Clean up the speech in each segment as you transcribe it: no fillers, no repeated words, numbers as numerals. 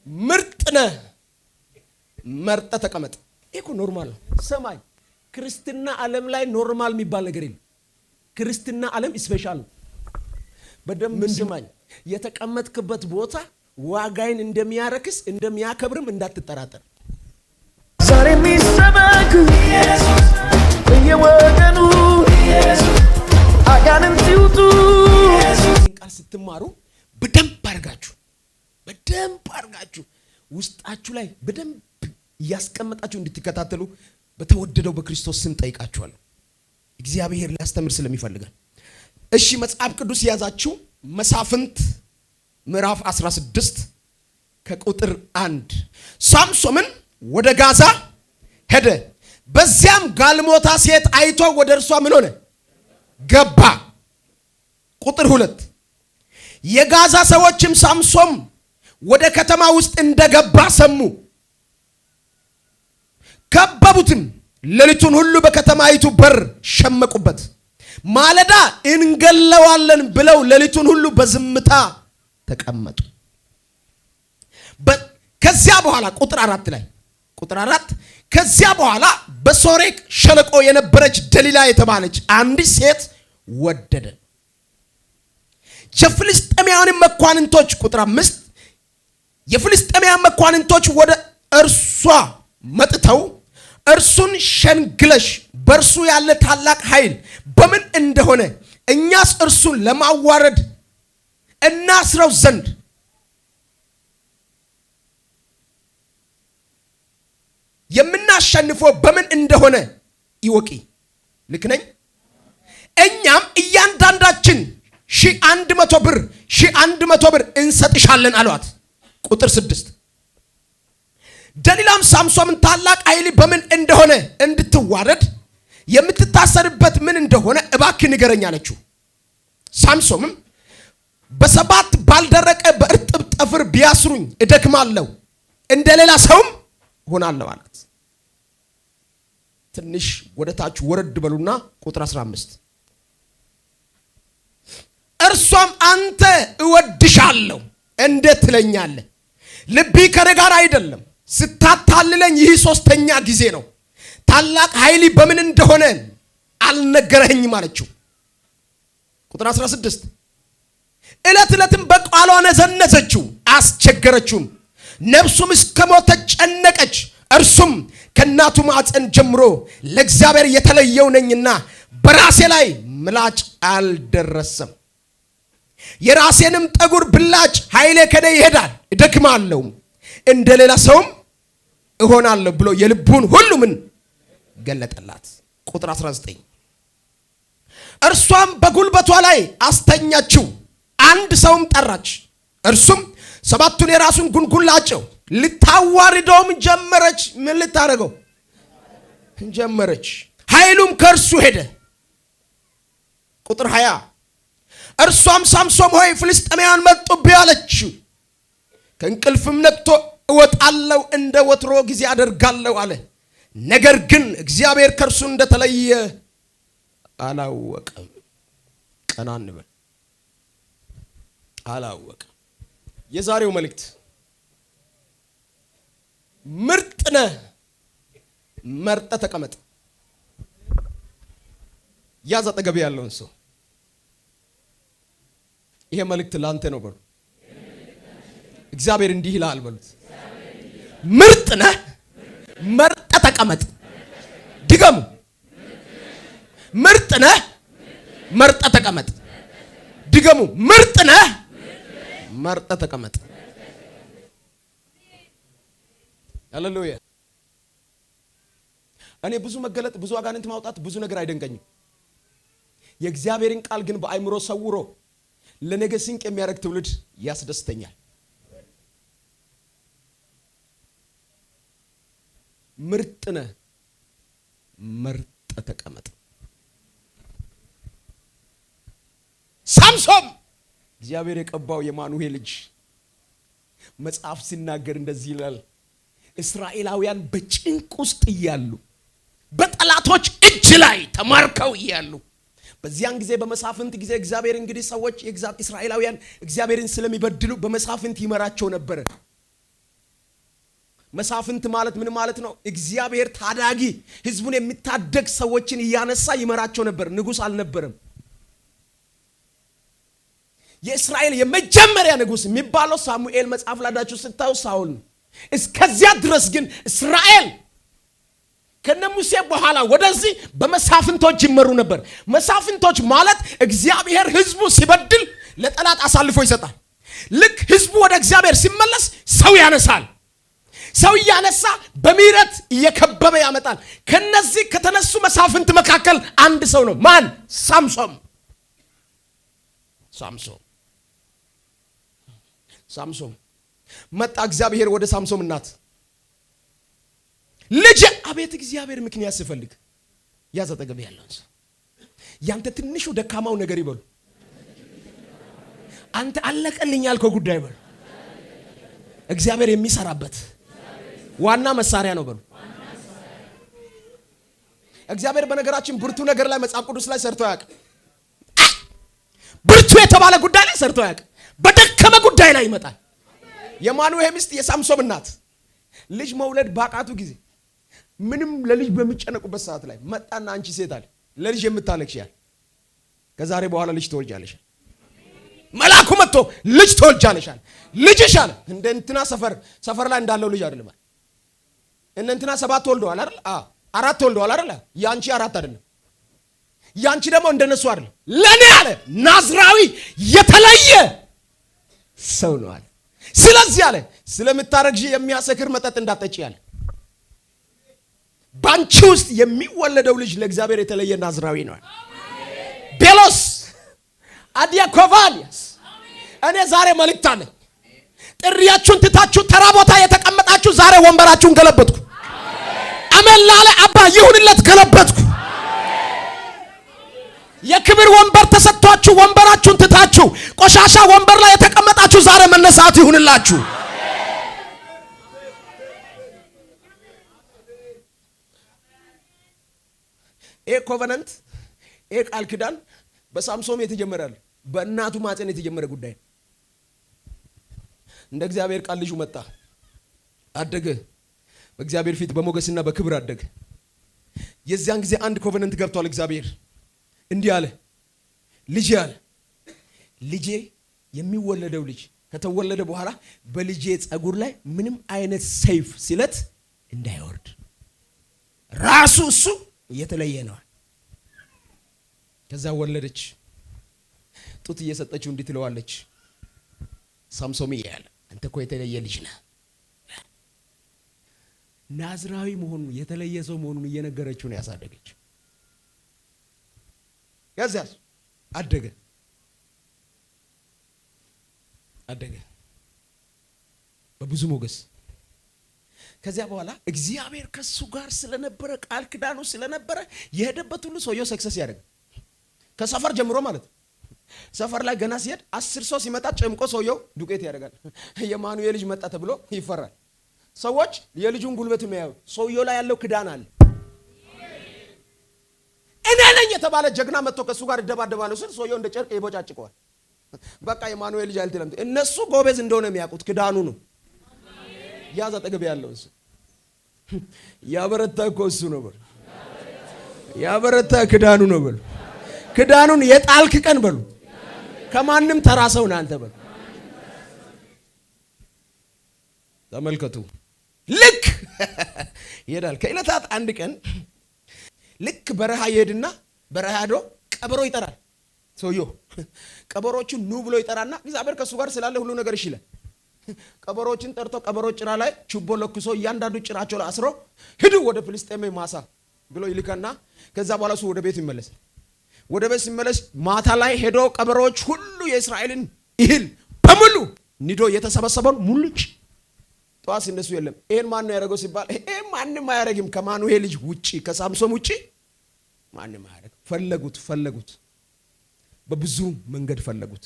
ምርጥ ነህ መርጠህ ተቀመጥ። ይሄ እኮ ኖርማል ነው። ሰማይ ክርስትና ዓለም ላይ ኖርማል የሚባል ነገር የለም። ክርስትና ዓለም ስፔሻል ነው። በደንብ ስማኝ። የተቀመጥክበት ቦታ ዋጋይን እንደሚያረክስ እንደሚያከብርም እንዳትጠራጠር። ዛሬ የሚሰበክ ኢየሱስ በየወገኑ ኢየሱስ አጋንንት ይውጡ። ቃል ስትማሩ በደንብ አድርጋችሁ ውስጣችሁ ላይ በደንብ እያስቀመጣችሁ እንድትከታተሉ በተወደደው በክርስቶስ ስም ጠይቃችኋለሁ። እግዚአብሔር ሊያስተምር ስለሚፈልጋል። እሺ መጽሐፍ ቅዱስ ያዛችሁ መሳፍንት ምዕራፍ 16 ከቁጥር 1 ሳምሶንን ወደ ጋዛ ሄደ። በዚያም ጋልሞታ ሴት አይቶ ወደ እርሷ ምን ሆነ? ገባ። ቁጥር 2 የጋዛ ሰዎችም ሳምሶን ወደ ከተማ ውስጥ እንደገባ ሰሙ። ከበቡትም፣ ሌሊቱን ሁሉ በከተማይቱ በር ሸመቁበት። ማለዳ እንገለዋለን ብለው ሌሊቱን ሁሉ በዝምታ ተቀመጡ። ከዚያ በኋላ ቁጥር 4 ከዚያ በኋላ በሶሬቅ ሸለቆ የነበረች ደሊላ የተባለች አንዲት ሴት ወደደ። የፍልስጤማውያን መኳንንቶች ቁጥር 5 የፍልስጤማውያን መኳንንቶች ወደ እርሷ መጥተው እርሱን ሸንግለሽ በእርሱ ያለ ታላቅ ኃይል በምን እንደሆነ እኛስ እርሱን ለማዋረድ እናስረው ዘንድ የምናሸንፈው በምን እንደሆነ ይወቂ። ልክ ነኝ? እኛም እያንዳንዳችን 100 ብር እንሰጥሻለን አሏት። ቁጥር 6 ደሊላም ሳምሶንን ታላቅ ኃይል በምን እንደሆነ እንድትዋረድ የምትታሰርበት ምን እንደሆነ እባክህ ንገረኝ አለችው። ሳምሶንም በሰባት ባልደረቀ በእርጥብ ጠፍር ቢያስሩኝ እደክማለሁ፣ እንደሌላ ሰውም ሆናለሁ አላት። ትንሽ ወደ ታች ወረድ በሉና ቁጥር 15 እርሷም አንተ እወድሻለሁ እንዴት ትለኛለህ? ልቢ ከኔ ጋር አይደለም፣ ስታታልለኝ ይህ 3ኛ ጊዜ ነው። ታላቅ ኃይል በምን እንደሆነ አልነገረኝም አለችው። ቁጥር 16 ዕለትም በቃሏ ነዘነዘችው፣ አስቸገረችውም። ነፍሱም እስከ ሞት ተጨነቀች። እርሱም ከእናቱ ማዕፀን ጀምሮ ለእግዚአብሔር የተለየው ነኝና በራሴ ላይ ምላጭ አልደረሰም። የራሴንም ጠጉር ብላጭ ኃይሌ ከኔ ይሄዳል፣ እደክማለሁ፣ እንደሌላ ሰውም እሆናለሁ ብሎ የልቡን ሁሉ ምን ገለጠላት። ቁጥር 19 እርሷም በጉልበቷ ላይ አስተኛችው። አንድ ሰውም ጠራች። እርሱም 7ቱን የራሱን ጉንጉን ላጨው። ልታዋርደውም ጀመረች። ምን ልታደርገው ጀመረች? ኃይሉም ከእርሱ ሄደ። ቁጥር 20 እርሷም ሳምሶን ሆይ ፍልስጤማውያን መጡብኝ አለችው። ከእንቅልፍም ነቅቶ እወጣለሁ፣ እንደ ወትሮ ጊዜ አደርጋለሁ አለ። ነገር ግን እግዚአብሔር ከእርሱ እንደተለየ አላወቀም። ቀና እንበል። አላወቀም። የዛሬው መልእክት ምርጥ ነህ መርጠህ ተቀመጥ። ያዝ አጠገብ ያለውን ሰው ይሄ መልእክት ላንተ ነው በሉ። እግዚአብሔር እንዲህ ይላል በሉት። ምርጥ ነህ መርጠህ ተቀመጥ። ድገሙ። ምርጥ ነህ መርጠህ ተቀመጥ። ድገሙ። ምርጥ ነህ መርጠህ ተቀመጥ። ሃሌሉያ። እኔ ብዙ መገለጥ፣ ብዙ አጋንንት ማውጣት፣ ብዙ ነገር አይደንቀኝም። የእግዚአብሔርን ቃል ግን በአይምሮ ሰውሮ ለነገ ስንቅ የሚያደርግ ትውልድ ያስደስተኛል። ምርጥ ነህ መርጠህ ተቀመጥ። ሳምሶን እግዚአብሔር የቀባው የማኑሄ ልጅ መጽሐፍ ሲናገር እንደዚህ ይላል። እስራኤላውያን በጭንቅ ውስጥ እያሉ በጠላቶች እጅ ላይ ተማርከው እያሉ በዚያን ጊዜ በመሳፍንት ጊዜ እግዚአብሔር እንግዲህ ሰዎች እስራኤላውያን እግዚአብሔርን ስለሚበድሉ በመሳፍንት ይመራቸው ነበር። መሳፍንት ማለት ምን ማለት ነው? እግዚአብሔር ታዳጊ ህዝቡን የሚታደግ ሰዎችን እያነሳ ይመራቸው ነበር። ንጉስ አልነበረም። የእስራኤል የመጀመሪያ ንጉስ የሚባለው ሳሙኤል መጽሐፍ ላዳችሁ ስታዩ ሳውል ነው። እስከዚያ ድረስ ግን እስራኤል ከነሙሴ በኋላ ወደዚህ በመሳፍንቶች ይመሩ ነበር። መሳፍንቶች ማለት እግዚአብሔር ህዝቡ ሲበድል ለጠላት አሳልፎ ይሰጣል። ልክ ህዝቡ ወደ እግዚአብሔር ሲመለስ ሰው ያነሳል። ሰው ያነሳ በምህረት እየከበበ ያመጣል። ከነዚህ ከተነሱ መሳፍንት መካከል አንድ ሰው ነው። ማን? ሳምሶን። ሳምሶን መጣ። እግዚአብሔር ወደ ሳምሶን እናት ልጅ አቤት እግዚአብሔር ምክንያት ሲፈልግ ያዝ አጠገብ ያለውን ሰው ያንተ ትንሹ ደካማው ነገር ይበሉ። አንተ አለቀልኝ ያልከው ጉዳይ በሉ። እግዚአብሔር የሚሰራበት ዋና መሳሪያ ነው በሉ። እግዚአብሔር በነገራችን ብርቱ ነገር ላይ መጽሐፍ ቅዱስ ላይ ሰርቶ ያውቅ። ብርቱ የተባለ ጉዳይ ላይ ሰርቶ ያውቅ። በደከመ ጉዳይ ላይ ይመጣል። የማኑሄ ሚስት የሳምሶን እናት ልጅ መውለድ ባቃቱ ጊዜ ምንም ለልጅ በሚጨነቁበት ሰዓት ላይ መጣና አንቺ ሴት አለ ለልጅ የምታለቅሽያል ከዛሬ በኋላ ልጅ ትወልጃለሽ። መልአኩ መጥቶ ልጅ ትወልጃለሻል። ልጅሽ አለ እንደ እንትና ሰፈር ላይ እንዳለው ልጅ አይደለም። እነ እንትና 7 ወልደዋል አይደል? 4 ወልደዋል አይደል? ያንቺ 4 አይደለም። ያንቺ ደግሞ እንደነሱ አይደለም። ለኔ አለ ናዝራዊ የተለየ ሰው ነው አለ። ስለዚህ አለ ስለምታረግጂ የሚያሰክር መጠጥ እንዳትጠጪ አለ። ባንቺ ውስጥ የሚወለደው ልጅ ለእግዚአብሔር የተለየ ናዝራዊ ነው። ቤሎስ አዲያኮቫኒያስ እኔ ዛሬ መልእክት አለኝ። ጥሪያችሁን ትታችሁ ተራ ቦታ የተቀመጣችሁ ዛሬ ወንበራችሁን ገለበጥኩ። አሜን ላለ አባ ይሁንለት ገለበጥኩ። የክብር ወንበር ተሰጥቷችሁ ወንበራችሁን ትታችሁ ቆሻሻ ወንበር ላይ የተቀመጣችሁ ዛሬ መነሳት ይሁንላችሁ። ኮቨናንት ቃል ኪዳን በሳምሶን የተጀመረ አለ። በእናቱ ማፀን የተጀመረ ጉዳይ። እንደ እግዚአብሔር ቃል ልጁ መጣ፣ አደገ፣ በእግዚአብሔር ፊት በሞገስና በክብር አደገ። የዚያን ጊዜ አንድ ኮቨናንት ገብቷል። እግዚአብሔር እንዲህ አለ፣ ልጄ አለ ልጄ የሚወለደው ልጅ ከተወለደ በኋላ በልጄ ጸጉር ላይ ምንም አይነት ሰይፍ ስለት እንዳይወርድ ራሱ እሱ የተለየ ነው። ከዛ ወለደች። ጡት እየሰጠችው እንዲህ ትለዋለች፣ ሳምሶን ይያለ አንተ እኮ የተለየ ልጅ ነህ። ናዝራዊ መሆኑን የተለየ ሰው መሆኑን እየነገረችው ነው ያሳደገች። ያዛስ አደገ በብዙ ሞገስ። ከዚያ በኋላ እግዚአብሔር ከሱ ጋር ስለነበረ ቃል ኪዳኑ ስለነበረ የሄደበት ሁሉ ሰውየው ሰክሰስ ያደርግ። ከሰፈር ጀምሮ ማለት ሰፈር ላይ ገና ሲሄድ 10 ሰው ሲመጣ ጨምቆ ሰውየው ዱቄት ያደርጋል። የማኑኤል ልጅ መጣ ተብሎ ይፈራል። ሰዎች የልጁን ጉልበት የሚያዩ ሰውየው ላይ ያለው ኪዳን አለ። እኔ ነኝ የተባለ ጀግና መጥቶ ከሱ ጋር ይደባደባለው ሲል ሰውየው እንደ ጨርቅ ይቦጫጭቀዋል። በቃ የማኑኤል ልጅ አልተለም። እነሱ ጎበዝ እንደሆነ የሚያውቁት ኪዳኑ ነው። ያዛ አጠገብ ያለው እሱ ያበረታ እኮ እሱ ነው በሉ። ያበረታ ኪዳኑ ነው በሉ። ኪዳኑን የጣልክ ቀን በሉ ከማንም ተራ ሰው ነህ አንተ በሉ። ተመልከቱ። ልክ ይሄዳል። ከዕለታት አንድ ቀን ልክ በረሃ ይሄድና በረሃ ሄዶ ቀበሮ ይጠራል። ሰውየው ቀበሮቹን ኑ ብሎ ይጠራና እግዚአብሔር ከሱ ጋር ስላለ ሁሉ ነገር ይችላል። ቀበሮችን ጠርቶ ቀበሮ ጭራ ላይ ችቦ ለኩሶ እያንዳንዱ ጭራቸው ላይ አስሮ ሂዱ ወደ ፍልስጤም ማሳ ብሎ ይልካና ከዛ በኋላ እሱ ወደ ቤቱ ይመለሳል። ወደ ቤት ሲመለስ ማታ ላይ ሄዶ ቀበሮች ሁሉ የእስራኤልን እህል በሙሉ ንዶ የተሰበሰበውን ሙሉጭ ጠዋት ሲነሱ የለም። ይሄን ማን ነው ያደረገው ሲባል ይሄ ማንም አያረግም ከማኑኤል ልጅ ውጪ ከሳምሶን ውጪ ማንም አያረግ። ፈለጉት በብዙ መንገድ ፈለጉት።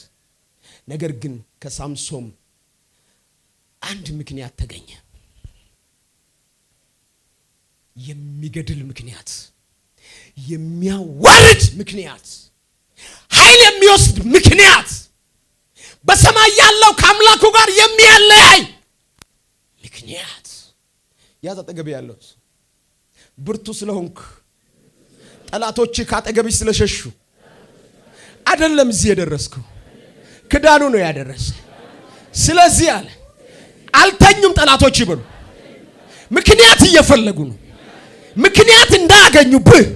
ነገር ግን ከሳምሶን አንድ ምክንያት ተገኘ። የሚገድል ምክንያት፣ የሚያዋርድ ምክንያት፣ ኃይል የሚወስድ ምክንያት፣ በሰማይ ያለው ከአምላኩ ጋር የሚያለያይ ምክንያት ያዝ አጠገብ ያለው ብርቱ ስለሆንክ ጠላቶች ካጠገብሽ ስለሸሹ አይደለም እዚህ የደረስከው፣ ክዳኑ ነው ያደረሰ። ስለዚህ አለ አልተኙም ጠላቶች ይበሉ። ምክንያት እየፈለጉ ነው። ምክንያት እንዳያገኙብህ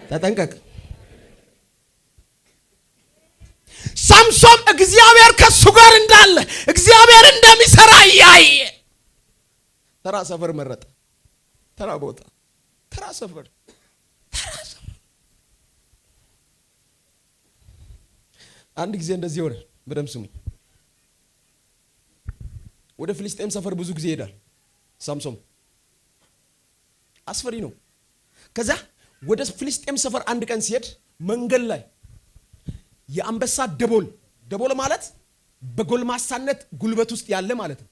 ተጠንቀቅ። ሳምሶን እግዚአብሔር ከሱ ጋር እንዳለ እግዚአብሔር እንደሚሰራ ያየ ተራ ሰፈር መረጠ። ተራ ቦታ፣ ተራ ሰፈር፣ ተራ ሰፈር። አንድ ጊዜ እንደዚህ ሆነ። በደም ስሙ። ወደ ፍልስጤም ሰፈር ብዙ ጊዜ ይሄዳል ሳምሶን። አስፈሪ ነው። ከዛ ወደ ፍልስጤም ሰፈር አንድ ቀን ሲሄድ መንገድ ላይ የአንበሳ ደቦል ማለት በጎልማሳነት ጉልበት ውስጥ ያለ ማለት ነው።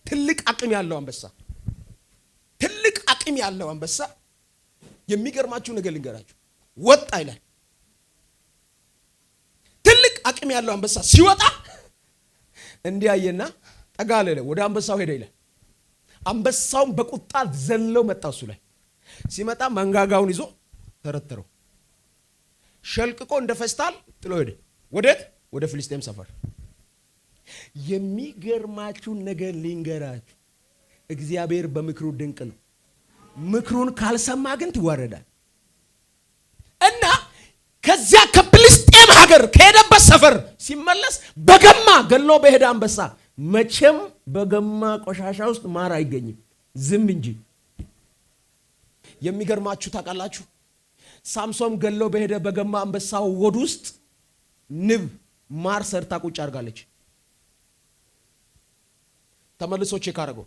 ትልቅ አቅም ያለው አንበሳ፣ ትልቅ አቅም ያለው አንበሳ። የሚገርማችሁ ነገር ልንገራችሁ። ወጣ ይላል። ትልቅ አቅም ያለው አንበሳ ሲወጣ እንዲያየና ጠጋ አለ። ወደ አንበሳው ሄደ ይላል። አንበሳውን በቁጣ ዘለው መጣ። እሱ ላይ ሲመጣ መንጋጋውን ይዞ ተረተረው። ሸልቅቆ እንደ ፈስታል ጥሎ ሄደ። ወዴት? ወደ ፍልስጤም ሰፈር። የሚገርማችሁ ነገር ልንገራችሁ። እግዚአብሔር በምክሩ ድንቅ ነው። ምክሩን ካልሰማ ግን ትዋረዳል። እና ከዚያ ከፍልስጤም ሀገር ከሄደበት ሰፈር ሲመለስ በገማ ገሎ በሄደ አንበሳ። መቼም በገማ ቆሻሻ ውስጥ ማር አይገኝም፣ ዝም እንጂ። የሚገርማችሁ ታውቃላችሁ፣ ሳምሶን ገሎ በሄደ በገማ አንበሳ ሆድ ውስጥ ንብ ማር ሰርታ ቁጭ አድርጋለች። ተመልሶ ቼክ አደረገው።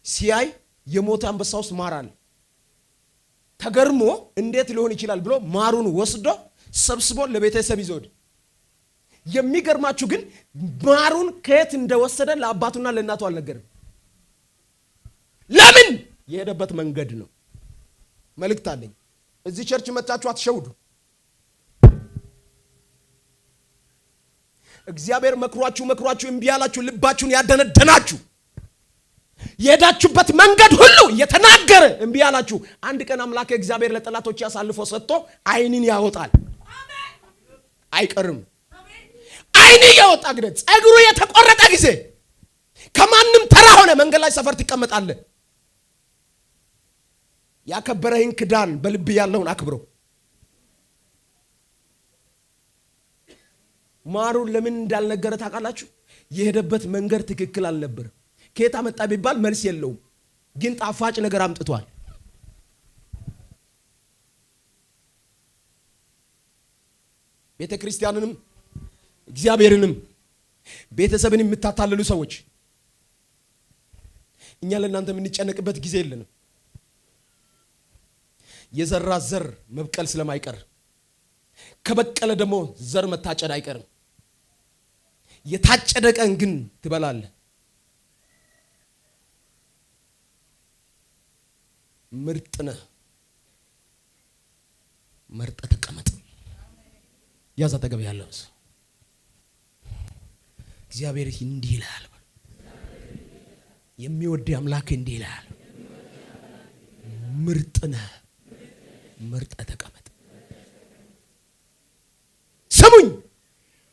ሲያይ የሞተ አንበሳ ውስጥ ማር አለ። ተገርሞ እንዴት ሊሆን ይችላል ብሎ ማሩን ወስዶ ሰብስቦ ለቤተሰብ ይዞ። የሚገርማችሁ ግን ማሩን ከየት እንደወሰደ ለአባቱና ለእናቱ አልነገርም። ለምን? የሄደበት መንገድ ነው። መልእክት አለኝ። እዚህ ቸርች መጣችሁ አትሸውዱ። እግዚአብሔር መክሯችሁ እምቢ ያላችሁ፣ ልባችሁን ያደነደናችሁ፣ የሄዳችሁበት መንገድ ሁሉ የተናገረ እምቢ ያላችሁ፣ አንድ ቀን አምላክ እግዚአብሔር ለጠላቶች ያሳልፎ ሰጥቶ ዓይንን ያወጣል። አይቀርም። ዓይን ያወጣ ግደ ጸጉሩ የተቆረጠ ጊዜ ከማንም ተራ ሆነ መንገድ ላይ ሰፈር ትቀመጣለህ። ያከበረህን ክዳን በልብ ያለውን አክብረው። ማሩን ለምን እንዳልነገረ ታውቃላችሁ? የሄደበት መንገድ ትክክል አልነበረ። ከየት አመጣ ቢባል መልስ የለውም፣ ግን ጣፋጭ ነገር አምጥቷል። ቤተ ክርስቲያንንም እግዚአብሔርንም ቤተሰብን የምታታልሉ ሰዎች እኛ ለእናንተ የምንጨነቅበት ጊዜ የለንም። የዘራ ዘር መብቀል ስለማይቀር ከበቀለ ደግሞ ዘር መታጨድ አይቀርም። የታጨደ ቀን ግን ትበላለህ። ምርጥ ነህ። መርጠህ ተቀመጥ። ያዝ አጠገብ ያለው ሰው እግዚአብሔር እንዲህ ይላል፣ የሚወድ አምላክ እንዲህ ይላል፣ ምርጥ ነህ፣ መርጠህ ተቀመጥ። ስሙኝ፣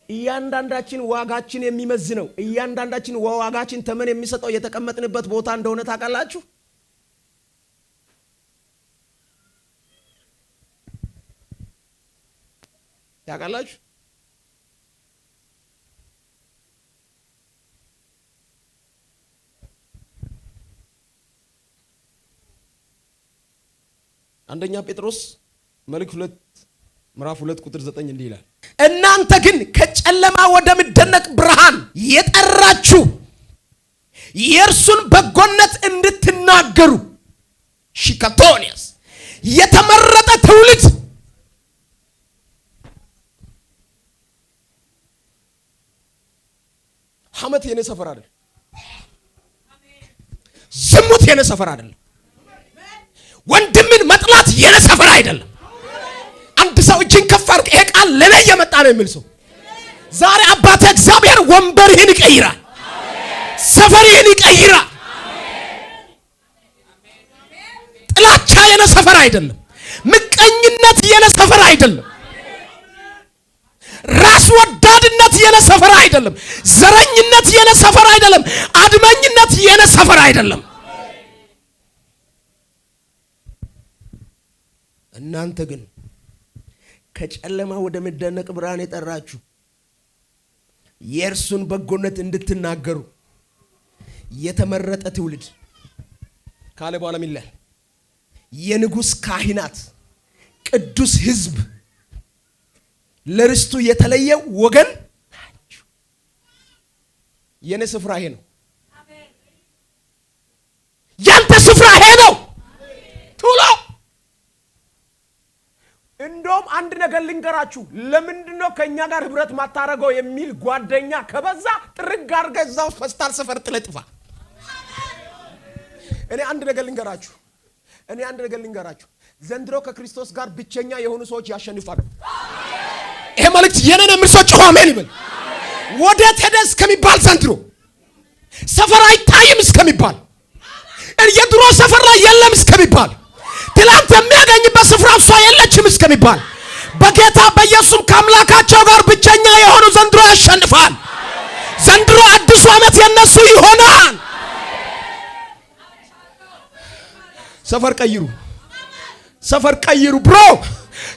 እያንዳንዳችን ዋጋችን የሚመዝነው፣ እያንዳንዳችን ዋጋችን ተመን የሚሰጠው የተቀመጥንበት ቦታ እንደሆነ ታውቃላችሁ። ታውቃላችሁ? አንደኛ ጴጥሮስ መልእክት 2 ምዕራፍ 2 ቁጥር 9 እንዲህ ይላል፣ እናንተ ግን ከጨለማ ወደሚደነቅ ብርሃን የጠራችሁ የእርሱን በጎነት እንድትናገሩ ሺካቶኒያስ የተመረጠ ትውልድ፣ ሐመት የኔ ሰፈር አይደለም። ዝሙት የኔ ሰፈር አይደለም። ወንድምን መጥላት የኔ ሰፈር አይደለም። አንድ ሰው እጅን ከፍ አድርግ፣ ይሄ ቃል ለኔ እየመጣ ነው የሚል ሰው ዛሬ አባቴ እግዚአብሔር ወንበርህን ይቀይራል፣ ሰፈርህን ይቀይራል፣ አይደለም። ምቀኝነት የኔ ሰፈር አይደለም። ራስ ወዳድነት የኔ ሰፈር አይደለም። ዘረኝነት የኔ ሰፈር አይደለም። አድመኝነት የኔ ሰፈር አይደለም። እናንተ ግን ከጨለማ ወደ መደነቅ ብርሃን የጠራችሁ የእርሱን በጎነት እንድትናገሩ የተመረጠ ትውልድ ካለ በኋላ ይላል የንጉሥ ካህናት ቅዱስ ሕዝብ ለርስቱ የተለየ ወገን ናችሁ። የኔ ስፍራ ይሄ ነው። ያንተ ስፍራ ይሄ ነው። ቶሎ እንደውም አንድ ነገር ልንገራችሁ። ለምንድነው ከኛ ጋር ህብረት ማታረገው የሚል ጓደኛ ከበዛ ጥርግ አድርገህ እዛው ፌስታል ሰፈር ጥለጥፋ። እኔ አንድ ነገር ልንገራችሁ። ዘንድሮ ከክርስቶስ ጋር ብቸኛ የሆኑ ሰዎች ያሸንፋሉ። ይሄ መልእክት የኔን ምርሶች አሜን ይበል። ወዴት ሄደ እስከሚባል ዘንድሮ ሰፈር አይታይም እስከሚባል የድሮ ሰፈር ላይ የለም እስከሚባል ትላንት የሚያገኝበት ስፍራ እሷ የለችም እስከሚባል በጌታ በኢየሱስ ከአምላካቸው ጋር ብቸኛ የሆኑ ዘንድሮ ያሸንፋል። ዘንድሮ አዲሱ ዓመት የነሱ ይሆናል። ሰፈር ቀይሩ ብሮ፣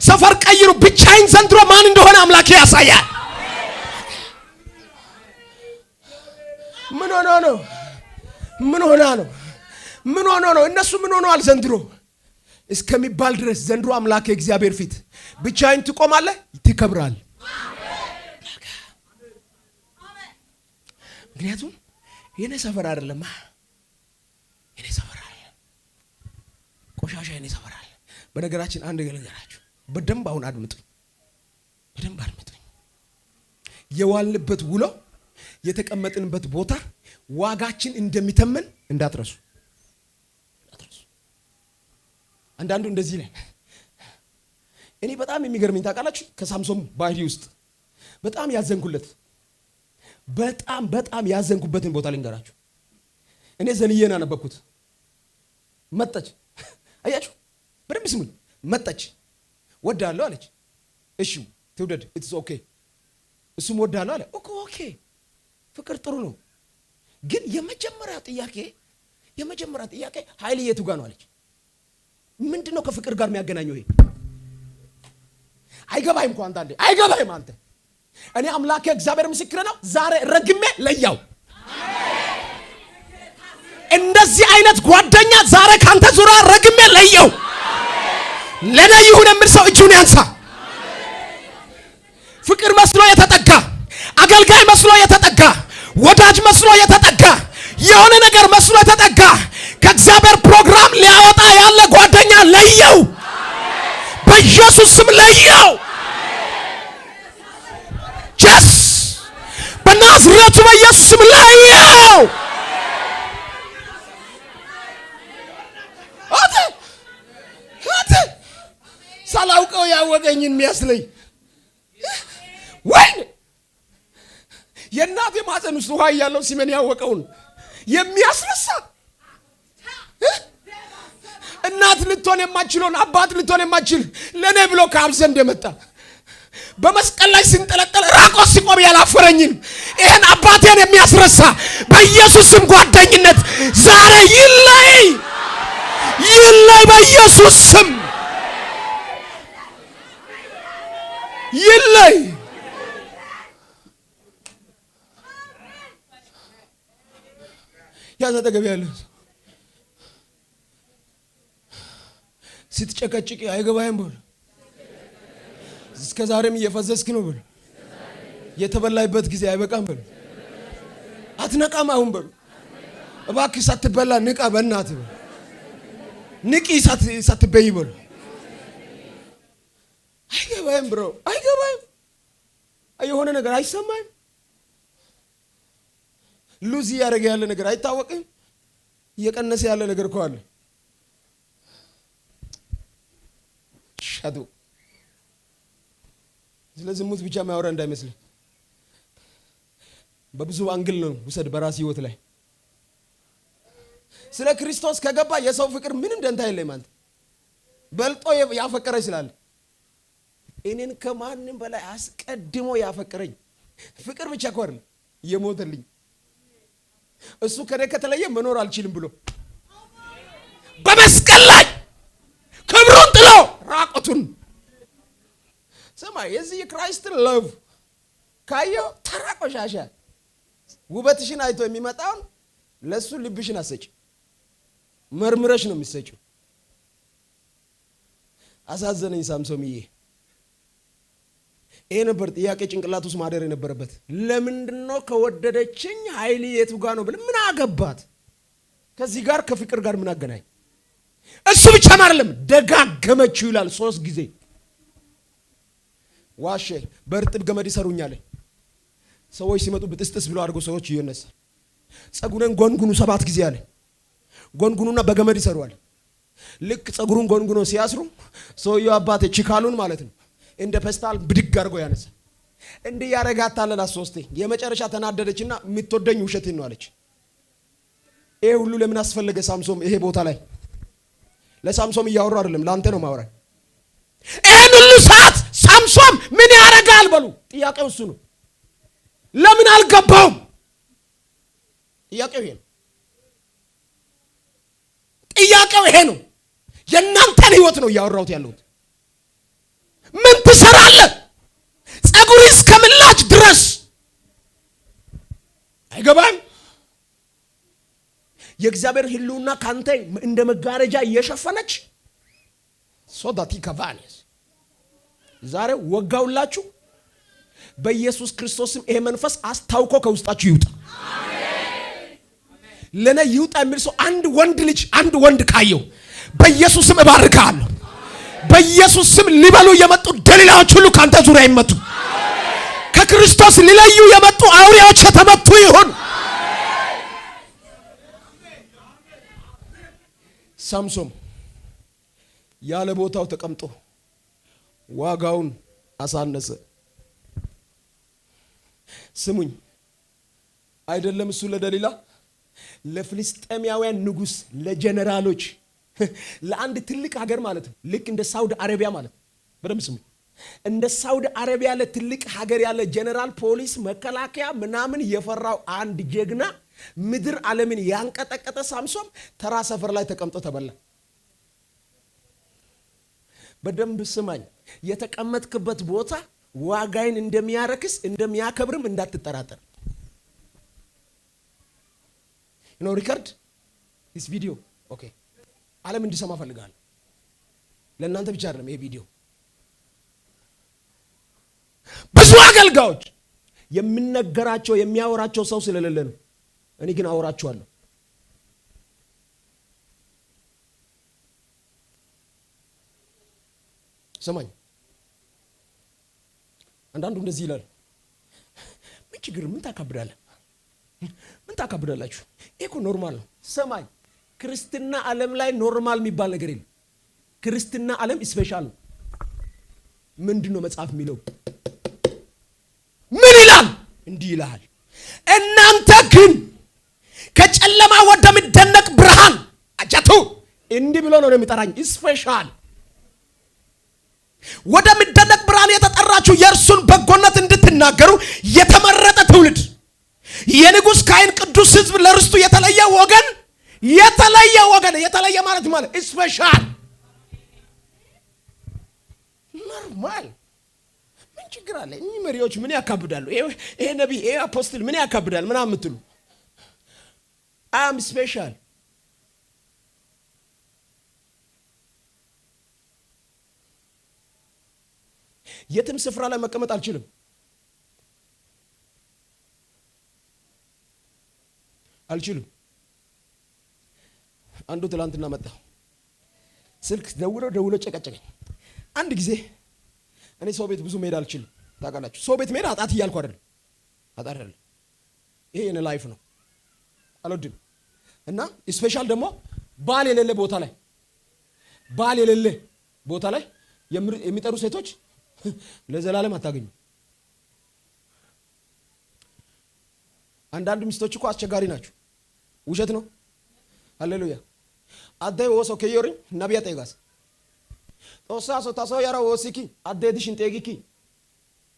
ሰፈር ቀይሩ። ብቻዬን ዘንድሮ ማን እንደሆነ አምላኬ ያሳያል። ምን ሆኖ ነው እነሱ ምን ሆነዋል ዘንድሮ እስከሚባል ድረስ ዘንድሮ አምላኬ እግዚአብሔር ፊት ብቻዬን ትቆማለህ፣ ትከብራለህ። ምክንያቱም የኔ ሰፈር አይደለም። የኔ ሰፈር አለ፣ ቆሻሻ የኔ ሰፈር አለ። በነገራችን አንድ ገለገራችሁ በደንብ አሁን አድምጡኝ። የዋልንበት ውሎ የተቀመጥንበት ቦታ ዋጋችን እንደሚተመን እንዳትረሱ። አንዳንዱ እንደዚህ ላይ እኔ በጣም የሚገርመኝ ታውቃላችሁ፣ ከሳምሶን ባህሪ ውስጥ በጣም ያዘንኩበትን ቦታ ልንገራችሁ። እኔ ዘልዬን አነበብኩት። መጣች፣ አያችሁ፣ በደንብ ስሙኝ። መጣች፣ ወዳለሁ አለች። እሺ ትውደድ፣ ኢትስ ኦኬ። እሱም ወዳለሁ አለ። ኦኬ፣ ፍቅር ጥሩ ነው። ግን የመጀመሪያ ጥያቄ ኃይል የቱ ጋር ነው አለች። ምንድነው ከፍቅር ጋር የሚያገናኘው? ይሄ አይገባይም እኮ አንተ አይገባይም አንተ። እኔ አምላኬ እግዚአብሔር ምስክር ነው። ዛሬ ረግሜ ለያው። እንደዚህ አይነት ጓደኛ ዛሬ ካንተ ዙሪያ ረግሜ ለያው። ለኔ ይሁን የሚል ሰው እጁን ያንሳ። ፍቅር መስሎ የተጠጋ፣ አገልጋይ መስሎ የተጠጋ፣ ወዳጅ መስሎ የተጠጋ፣ የሆነ ነገር መስሎ የተጠጋ ከእግዚአብሔር ፕሮግራም ሊያወጣ ያለ ጓደኛ ለየው። በኢየሱስ ስም ለየው። ጀስ በናዝሬቱ በኢየሱስ ስም ለየው። አተ ሳላውቀው ያወቀኝን የሚያስለኝ ወይ የእናቴ ማህፀን ውስጥ ውሃ እያለው ሲመን ያወቀውን የሚያስረሳ እናት ልትሆን የማችለውን አባት ልትሆን የማችል ለኔ ብሎ ከአብ ዘንድ የመጣ በመስቀል ላይ ሲንጠለጠል ራቆት ሲቆም ያላፈረኝን ይሄን አባቴን የሚያስረሳ በኢየሱስ ስም ጓደኝነት ዛሬ ይለይ። በኢየሱስ ስም ይለይ። ያዛ ተገቢ ያለ ስትጨቀጭቂ አይገባህም በል። እስከ ዛሬም እየፈዘስክ ነው በል። የተበላይበት ጊዜ አይበቃም በል። አትነቃም አሁን በል። እባክህ ሳትበላ ንቃ በእናትህ በል። ንቂ ሳትበይ በል። አይገባህም ብሮ፣ አይገባህም። የሆነ ነገር አይሰማህም። ሉዚ ያደረገ ያለ ነገር አይታወቅም። እየቀነሰ ያለ ነገር እኮ አለ። ሻዱ ስለ ዝሙት ብቻ ማውራ እንዳይመስል በብዙ አንግል ነው ውሰድ በራስ ህይወት ላይ። ስለ ክርስቶስ ከገባ የሰው ፍቅር ምንም ደንታ የለም አንተ። በልጦ ያፈቀረኝ ስላለ እኔን ከማንም በላይ አስቀድሞ ያፈቀረኝ ፍቅር ብቻ እኮ አይደለም የሞተልኝ እሱ ከኔ ከተለየ መኖር አልችልም ብሎ በመስቀል ላይ ክብሩን ጥሎ ራቁቱን ሰማይ የዚህ የክራይስትን ላቭ ካየው ተራ ቆሻሻ ውበትሽን አይቶ የሚመጣውን ለሱ ልብሽን አሰጪ መርምረሽ ነው የሚሰጪው። አሳዘነኝ ሳምሶንዬ። ይሄ ነበር ጥያቄ ጭንቅላት ውስጥ ማደር የነበረበት። ለምንድነው ከወደደችኝ ኃይል የቱ ጋር ነው ብለ ምን አገባት? ከዚህ ጋር ከፍቅር ጋር ምን አገናኝ? እሱ ብቻ አይደለም ደጋገመችው ይላል 3 ጊዜ። ዋሼ በርጥብ ገመድ ይሰሩኛል። ሰዎች ሲመጡ ብጥስጥስ ብለው አድርጎ ሰዎች ይነሳል። ጸጉሩን ጎንጉኑ 7 ጊዜ አለ። ጎንጉኑና በገመድ ይሰሩዋል። ልክ ጸጉሩን ጎንጉኖ ሲያስሩ ሰውየው አባቴ ቺካሉን ማለት ነው እንደ ፔስታል ብድግ አድርጎ ያነሳ። እንዲህ ያረጋታለና 3 የመጨረሻ ተናደደችና የምትወደኝ ውሸቴን ነው አለች። ይሄ ሁሉ ለምን አስፈለገ ሳምሶን? ይሄ ቦታ ላይ ለሳምሶን እያወራው አይደለም ላንተ ነው ማወራ። ይሄን ሁሉ ሰዓት ሳምሶን ምን ያረጋል በሉ። ጥያቄው እሱ ነው። ለምን አልገባውም? ጥያቄው ይሄ ነው። ጥያቄው ይሄ ነው። የእናንተን ህይወት ነው እያወራሁት ያለሁት። ምን ትሰራለህ? ጸጉር እስከምላጭ ድረስ አይገባም። የእግዚአብሔር ህልውና ካንተ እንደ መጋረጃ እየሸፈነች ሶዳቲ ካቫኒስ ዛሬ ወጋውላችሁ በኢየሱስ ክርስቶስም ይሄ መንፈስ አስታውቆ ከውስጣችሁ ይውጣ። ለኔ ይውጣ የሚል ሰው አንድ ወንድ ልጅ አንድ ወንድ ካየው በኢየሱስም እባርካለሁ። በኢየሱስም ሊበሉ የመጡ ደሊላዎች ሁሉ ካንተ ዙሪያ ይመቱ። ከክርስቶስ ሊለዩ የመጡ አውሬዎች የተመቱ ይሁን። ሳምሶን ያለ ቦታው ተቀምጦ ዋጋውን አሳነሰ። ስሙኝ፣ አይደለም እሱ ለደሊላ ለፍልስጤማውያን ንጉስ ለጀነራሎች ለአንድ ትልቅ ሀገር ማለት ነው ልክ እንደ ሳውዲ አረቢያ ማለት በደም ስሙ እንደ ሳውዲ አረቢያ ለትልቅ ሀገር ያለ ጀነራል ፖሊስ መከላከያ ምናምን የፈራው አንድ ጀግና ምድር ዓለምን ያንቀጠቀጠ ሳምሶን ተራ ሰፈር ላይ ተቀምጦ ተበላ። በደንብ ስማኝ፣ የተቀመጥክበት ቦታ ዋጋይን እንደሚያረክስ እንደሚያከብርም እንዳትጠራጠር። ሪከርድ this video ኦኬ ዓለም እንዲሰማ ፈልጋለሁ። ለእናንተ ብቻ አይደለም ይሄ ቪዲዮ። ብዙ አገልጋዮች የሚነገራቸው የሚያወራቸው ሰው ስለሌለ ነው። እኔ ግን አወራቸዋለሁ። ሰማኝ። አንዳንዱ እንደዚህ ይላል፣ ምን ችግር ምን ታካብዳለህ? ምን ታካብዳላችሁ? ይሄ እኮ ኖርማል ነው። ሰማኝ። ክርስትና ዓለም ላይ ኖርማል የሚባል ነገር የለም። ክርስትና ዓለም ስፔሻል ነው። ምንድነው መጽሐፍ የሚለው? ምን ይላል? እንዲህ ይላል፣ እናንተ ግን ከጨለማ ወደሚደነቅ ብርሃን አጃቱ። እንዲህ ብሎ ነው የሚጠራኝ። ስፔሻል ወደሚደነቅ ብርሃን የተጠራችሁ የእርሱን በጎነት እንድትናገሩ የተመረጠ ትውልድ፣ የንጉሥ ካህን፣ ቅዱስ ሕዝብ፣ ለርስቱ የተለየ ወገን። የተለየ ማለት ስፔሻል ኖርማል። ምን ችግር አለ? እኚህ መሪዎች ምን ያካብዳሉ? ይሄ ነቢይ፣ ይሄ አፖስትል ምን ያካብዳል? ምናምን የምትሉ አም ስፔሻል። የትም ስፍራ ላይ መቀመጥ አልችልም። አንዱ ትላንትና መጣ። ስልክ ደውሎ ጨቀጨቀኝ። አንድ ጊዜ እኔ ሰው ቤት ብዙ መሄድ አልችልም። ታውቃላችሁ፣ ሰው ቤት መሄድ አጣት እያልኩ አይደለም። ይሄ የኔ ላይፍ ነው፣ አልወድም። እና ስፔሻል ደግሞ ባል የሌለ ቦታ ላይ የሚጠሩ ሴቶች ለዘላለም አታገኙ። አንዳንድ ሚስቶች እኮ አስቸጋሪ ናቸው። ውሸት ነው። ሃሌሉያ። አዳይ ወሶ ከዮሪ ነቢያ ጠይጋስ ጦሳሶ ታሶ ያራ ወሲኪ አዴዲሽን ጤጊኪ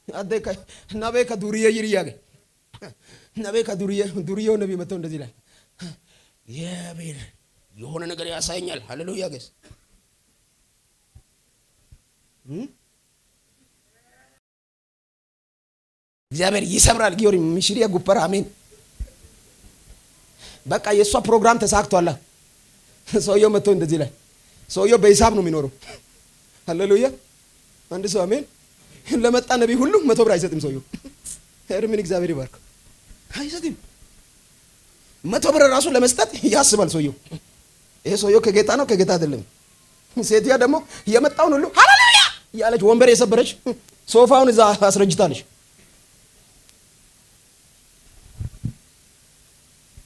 አዴ ነቤ ከዱርዬ ይርያገ ነቤ ከዱርዬው ነቢ መተው እንደዚህ ይላል የቤር የሆነ ነገር ያሳየኛል። ሃሌሉያ ገስ እግዚአብሔር ይሰብራል። ጊዮሪ ሚሽሪያ ጉፐር አሜን። በቃ የሷ ፕሮግራም ተሳክቷል። ሰውየው መተው እንደዚህ ይላል። ሰውየው በሂሳብ ነው የሚኖረው። ሃሌሉያ አንድ ሰው አሜን። ለመጣ ነቢ ሁሉ 100 ብር አይሰጥም ሰውየው። ምን እግዚአብሔር ይባርክ። አይሰጥም 100 ብር ራሱ ለመስጠት ያስባል ሰውየው። ይሄ ሰውየው ከጌታ ነው ከጌታ አይደለም። ሴትያ ደግሞ የመጣውን ሁሉ ሃሌሉያ ያለች ወንበር የሰበረች ሶፋውን እዛ አስረጅታለች።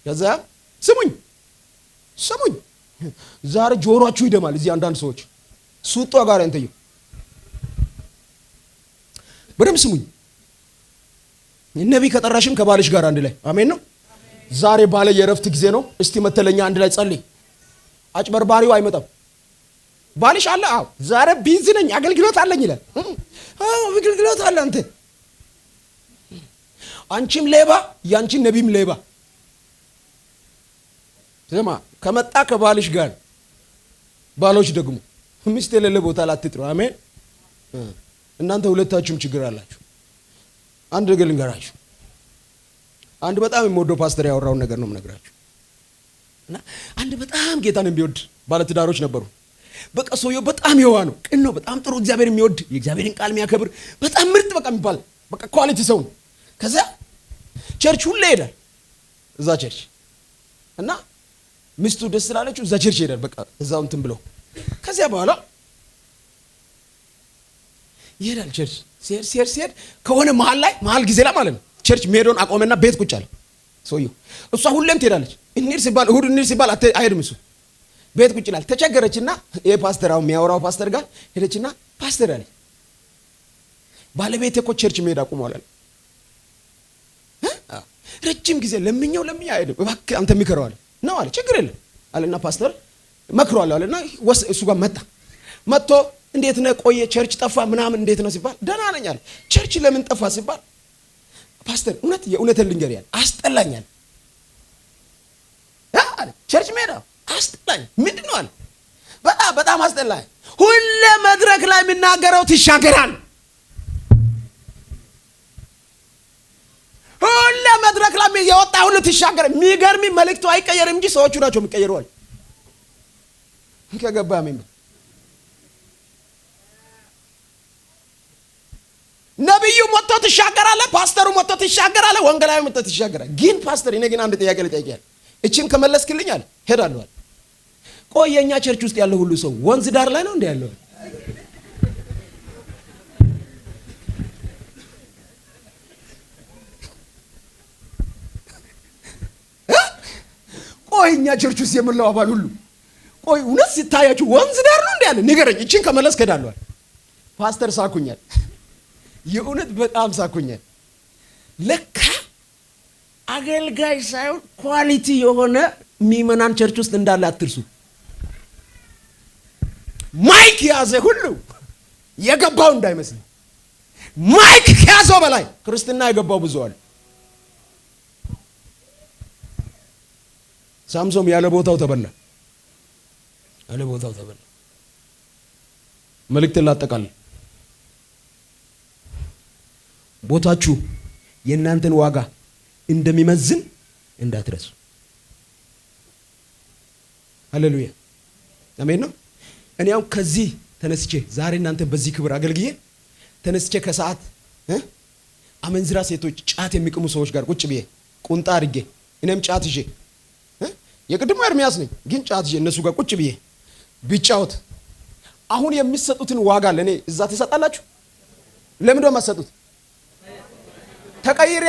ከዛ ስሙኝ ዛሬ ጆሮአችሁ ይደማል። እዚህ አንዳንድ ሰዎች ሱጧ ጋር እንተዩ በደም ስሙኝ። ነቢ ከጠራሽም ከባልሽ ጋር አንድ ላይ አሜን ነው። ዛሬ ባለ የረፍት ጊዜ ነው። እስቲ መተለኛ አንድ ላይ ጸልይ። አጭበርባሪው አይመጣም። ባልሽ አለ። አዎ ዛሬ ቢዚ ነኝ አገልግሎት አለኝ ይላል። አዎ አገልግሎት አለ። አንቺም ሌባ ያንቺን ነቢም ሌባ። ስማ ከመጣ ከባልሽ ጋር ባሎች ደግሞ ሚስት የሌለ ቦታ ላትጥሩ። አሜን። እናንተ ሁለታችሁም ችግር አላችሁ። አንድ ነገር ልንገራችሁ። አንድ በጣም የምወደው ፓስተር ያወራውን ነገር ነው የምነግራችሁ። እና አንድ በጣም ጌታን የሚወድ ባለትዳሮች ነበሩ። በቃ ሰውየው በጣም የዋ ነው፣ ቅን ነው፣ በጣም ጥሩ እግዚአብሔር የሚወድ የእግዚአብሔርን ቃል የሚያከብር በጣም ምርጥ በቃ የሚባል በቃ ኳሊቲ ሰው ነው። ከዛ ቸርች ሁሌ ይሄዳል እዛ ቸርች እና ሚስቱ ደስ ስላለችው እዛ ቸርች ይሄዳል። በቃ እዛው እንትን ብለው ከዚያ በኋላ ይሄዳል ቸርች ሲሄድ ከሆነ መሀል ጊዜ ላይ ማለት ነው ቸርች ሜዶን አቆመና ቤት ቁጭ አለ ሰውየው። እሷ ሁሌም ትሄዳለች። እንሂድ ሲባል እሁድ እንሂድ ሲባል አይሄድም እሱ ቤት ቁጭ ይላል። ተቸገረችና ይሄ ፓስተር አሁን የሚያወራው ፓስተር ጋር ሄደችና ፓስተር አለች ባለቤቴ እኮ ቸርች ሜዳ አቁሟል አለ። ረጅም ጊዜ ለምኛው አይሄድም። እባክህ አንተ ምከረው አለ ነው አለ። ችግር የለም አለና ፓስተር መክሯል አለና እሱ ጋር መጥቶ እንዴት ነው ቆየ ቸርች ጠፋ ምናምን እንዴት ነው ሲባል ደህና ነኝ አለ። ቸርች ለምን ጠፋ ሲባል ፓስተር የእውነትን ልንገርህ አስጠላኛል አለ። ቸርች ሜዳ አስጠላኝ። ምንድን ነው አለ። በጣም አስጠላኝ። ሁሌ መድረክ ላይ የሚናገረው ትሻገራል። ሁሌ መድረክ ላይ የወጣ ሁሉ ትሻገር። የሚገርም መልእክቱ አይቀየርም እንጂ ሰዎቹ ናቸው የሚቀየሩዋል። ከገባ ምን ነብዩ ሞቶ ትሻገራለ፣ ፓስተሩ ሞቶ ትሻገራለ፣ ወንጌላዊ ሞቶ ትሻገራለ። ግን ፓስተር እኔ ግን አንድ ጥያቄ ልጠይቅህ። እቺን ከመለስክልኝ አለ ሄዳለሁ አለ። ቆይ የኛ ቸርች ውስጥ ያለው ሁሉ ሰው ወንዝ ዳር ላይ ነው እንደ ያለው? ቆይ እኛ ቸርች ውስጥ የምለው አባል ሁሉ ቆይ እውነት ሲታያችሁ ወንዝ ዳር ነው እንደ ያለ ንገረኝ። እቺን ከመለስክ ሄዳለሁ አለ። ፓስተር ሳኩኛል። የእውነት በጣም ሳኩኛል። ለካ አገልጋይ ሳይሆን ኳሊቲ የሆነ ሚመናን ቸርች ውስጥ እንዳለ አትርሱ። ማይክ ያዘ ሁሉ የገባው እንዳይመስል። ማይክ ከያዘው በላይ ክርስትና የገባው ብዙ አለ። ሳምሶን ያለ ቦታው ተበላ። መልእክት ላጠቃል። ቦታችሁ የእናንተን ዋጋ እንደሚመዝን እንዳትረሱ። ሃሌሉያ አሜን ነው። እኔ አሁን ከዚህ ተነስቼ ዛሬ እናንተን በዚህ ክብር አገልግዬ ተነስቼ ከሰዓት አመንዝራ ሴቶች ጫት የሚቅሙ ሰዎች ጋር ቁጭ ብዬ ቁንጣ አድርጌ እኔም ጫት ይዤ የቅድሞ ኤርሚያስ ነኝ ግን ጫት ይዤ እነሱ ጋር ቁጭ ብዬ ቢጫወት አሁን የሚሰጡትን ዋጋ ለኔ እዛ ትሰጣላችሁ? ለምን ነው የማትሰጡት? ተቀይር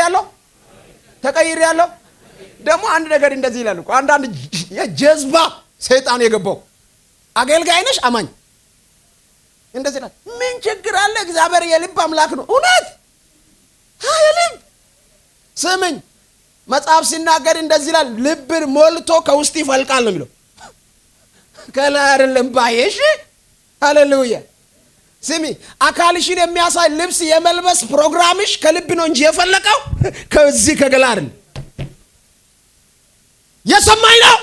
ያለው ደግሞ አንድ ነገር እንደዚህ ይላል እኮ አንዳንድ የጀዝባ ሰይጣን የገባው አገልጋይ ነሽ አማኝ እንደዚህ ይላል። ምን ችግር አለ? እግዚአብሔር የልብ አምላክ ነው። እውነት የልብ ስምኝ መጽሐፍ ሲናገር እንደዚህ ይላል፣ ልብን ሞልቶ ከውስጥ ይፈልቃል ነው የሚለው። ከላይ አይደለም ባየሽ ሃሌሉያ። ስሚ፣ አካልሽን የሚያሳይ ልብስ የመልበስ ፕሮግራምሽ ከልብ ነው እንጂ የፈለቀው ከዚህ ከገላ አይደል። የሰማኝ ነው።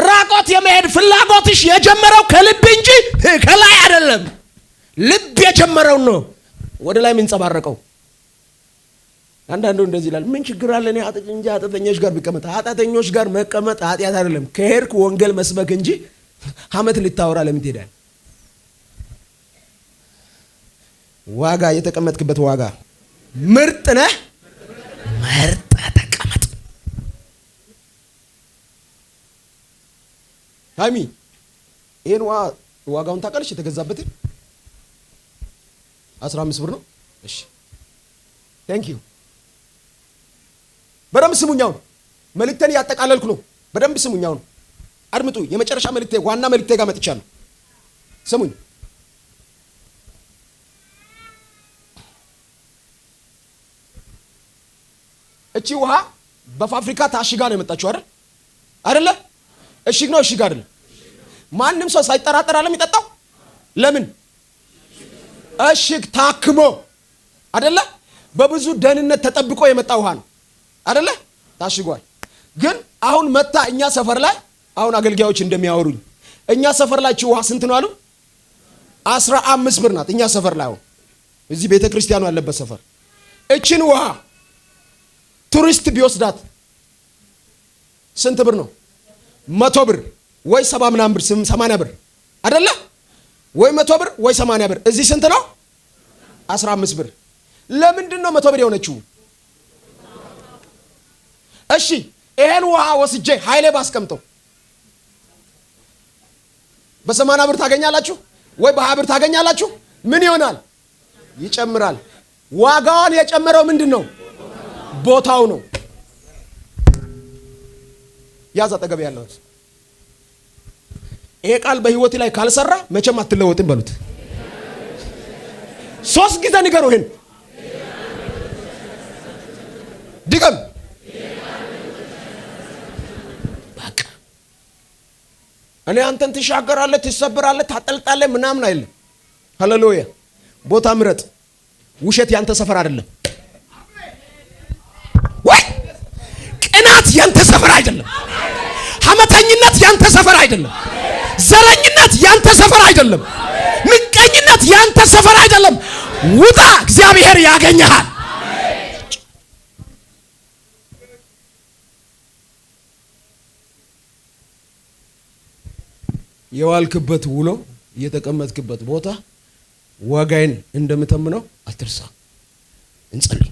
ራቆት የመሄድ ፍላጎትሽ የጀመረው ከልብ እንጂ ከላይ አይደለም። ልብ የጀመረው ነው ወደ ላይ የሚንጸባረቀው። አንዳንዱ እንደዚህ ይላል፣ ምን ችግር አለ እኔ ኃጢአተኞች ጋር ቢቀመጥ? ኃጢአተኞች ጋር መቀመጥ ኃጢአት አይደለም። ከሄድክ ወንጌል መስበክ እንጂ ሐመት ልታወራ ለምን ትሄዳለህ? ዋጋ የተቀመጥክበት ዋጋ ምርጥ ነህ። መርጠ ተቀመጥ። ሃሚ ይሄን ዋጋውን ታውቃለች? የተገዛበትን 15 ብር ነው። እሺ ቴንክ ዩ። በደንብ ስሙኛው መልእክቴን ያጠቃለልኩ ነው። በደንብ ስሙኛው አድምጡ። የመጨረሻ መልእክቴ ዋና መልእክቴ ጋር መጥቻለሁ። ስሙኝ። እቺ ውሃ በፋብሪካ ታሽጋ ነው የመጣችው አይደል? አይደለ? እሽግ ነው እሽግ አይደል? ማንም ሰው ሳይጠራጠር አለም ይጠጣው። ለምን? እሽግ ታክሞ አይደለ? በብዙ ደህንነት ተጠብቆ የመጣ ውሃ ነው አይደለ? ታሽጓል። ግን አሁን መጣ እኛ ሰፈር ላይ አሁን አገልጋዮች እንደሚያወሩኝ እኛ ሰፈር ላይ እቺ ውሃ ስንት ነው አሉ? 15 ብር ናት። እኛ ሰፈር ላይ አሁን እዚህ ቤተ ክርስቲያኑ ያለበት ሰፈር እቺን ውሃ ቱሪስት ቢወስዳት ስንት ብር ነው? 100 ብር ወይ 70 ምናምን ብር 80 ብር አይደለ? ወይ 100 ብር ወይ 80 ብር። እዚህ ስንት ነው? 15 ብር። ለምንድን ነው 100 ብር የሆነችው? እሺ ይሄን ውሃ ወስጄ ኃይሌ ባስቀምጠው በ80 ብር ታገኛላችሁ ወይ በ20 ብር ታገኛላችሁ? ምን ይሆናል? ይጨምራል። ዋጋውን የጨመረው ምንድን ነው? ቦታው ነው። ያዝ አጠገብ ያለው ይሄ ቃል በህይወት ላይ ካልሰራ መቼም አትለወጥም በሉት። 3 ጊዜ ንገሩ። ይሄን ድገም። በቃ እኔ አንተን ትሻገራለህ፣ ትሰበራለህ፣ ታጠልጣለህ ምናምን አይደለም። ሃሌሉያ። ቦታ ምረጥ። ውሸት ያንተ ሰፈር አይደለም። ቅናት ያንተ ሰፈር አይደለም። ሐመተኝነት ያንተ ሰፈር አይደለም። ዘረኝነት ያንተ ሰፈር አይደለም። ምቀኝነት ያንተ ሰፈር አይደለም። ውጣ፣ እግዚአብሔር ያገኘሃል። የዋልክበት ውሎ የተቀመጥክበት ቦታ ዋጋዬን እንደምተምነው አትርሳ። እንጸልይ።